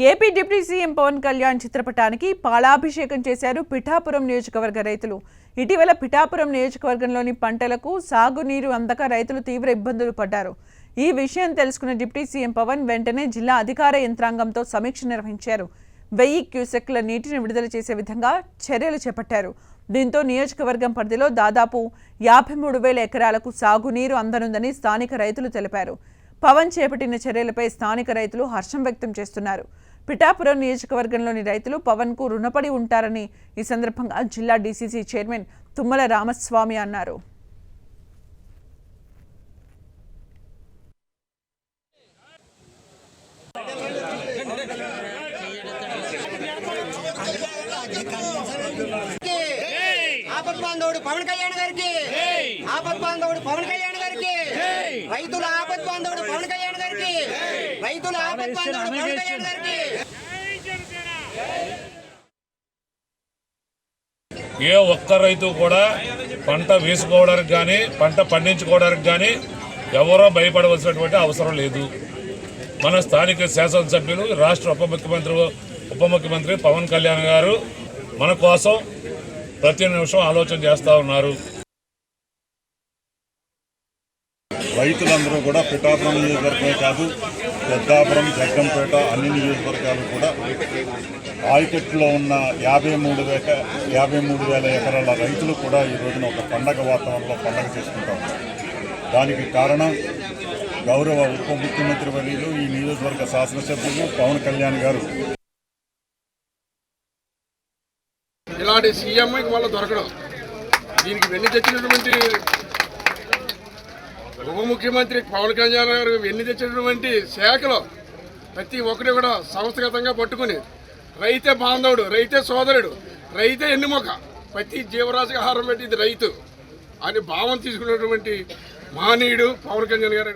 AP deputy CM Pawan Kalyan చిత్రపటానికి పాలాభిషేకం చేశారు పిఠాపురం నియోజకవర్గ రైతులు. ఇటీవల పిఠాపురం నియోజకవర్గంలోని పంటలకు సాగునీరు అందక రైతులు తీవ్ర ఇబ్బందులు పడ్డారు. ఈ విషయం తెలుసుకున్న డిప్యూటీ సీఎం పవన్ వెంటనే జిల్లా అధికార యంత్రాంగంతో సమీక్ష నిర్వహించారు. 1000 క్యూసెక్ల నీటిని విడుదల చేసే విధంగా చర్యలు చేపట్టారు. దీంతో నియోజకవర్గం పరిధిలో దాదాపు 53,000 ఎకరాలకు సాగునీరు అందనుందని స్థానిక రైతులు తెలిపారు. పవన్ చేపట్టిన చర్యలపై స్థానిక రైతులు హర్షం వ్యక్తం చేస్తున్నారు. పిఠాపురం నియోజకవర్గంలోని రైతులు పవన్ కు రుణపడి ఉంటారని ఈ సందర్భంగా జిల్లా డీసీసీ చైర్మన్ తుమ్మల రామస్వామి అన్నారు. పవన్ కళ్యాణ్ గారికి ఆపద్బాంధవుడు పవన్ కళ్యాణ్ గారికి రైతుల ఆపద్బాంధవుడు పవన్ కళ్యాణ్ గారికి రైతుల ఆపద్బాంధవుడు పవన్ కళ్యాణ్ గారికి. ఏ ఒక్క రైతు కూడా పంట వేసుకోవడానికి కానీ పంట పండించుకోవడానికి కానీ ఎవరో భయపడవలసినటువంటి అవసరం లేదు. మన స్థానిక శాసనసభ్యులు రాష్ట్ర ఉప ముఖ్యమంత్రి పవన్ కళ్యాణ్ గారు మన కోసం ప్రతి నిమిషం ఆలోచన చేస్తూ ఉన్నారు. రైతులందరూ కూడా పిఠాపురం నియోజకవర్గమే కాదు, పెద్దాపురం, జగ్గంపేట అన్ని నియోజకవర్గాలు కూడా ఆయకట్టులో ఉన్న 53,000 ఎకరాల రైతులు కూడా ఈ రోజున ఒక పండగ వాతావరణంలో పండగ చేసుకుంటాం. దానికి కారణం గౌరవ ఉప ముఖ్యమంత్రి వర్యులు, ఈ నియోజకవర్గ శాసనసభ్యులు పవన్ కళ్యాణ్ గారు. ఇలాంటి సీఎంకి వల్ల దొరకడం, దీనికి వెన్ను తెచ్చినటువంటి ఉప ముఖ్యమంత్రి పవన్ కళ్యాణ్ గారు వెన్ను తెచ్చినటువంటి శాఖలో ప్రతి ఒక్కటి కూడా సంస్థాగతంగా పట్టుకుని రైతే బాంధవుడు, రైతే సోదరుడు, రైతే ఎన్నుమొక, ప్రతి జీవరాశికి ఆహారం పెట్టింది రైతు అని భావం తీసుకున్నటువంటి మహనీయుడు పవన్ కళ్యాణ్ గారు.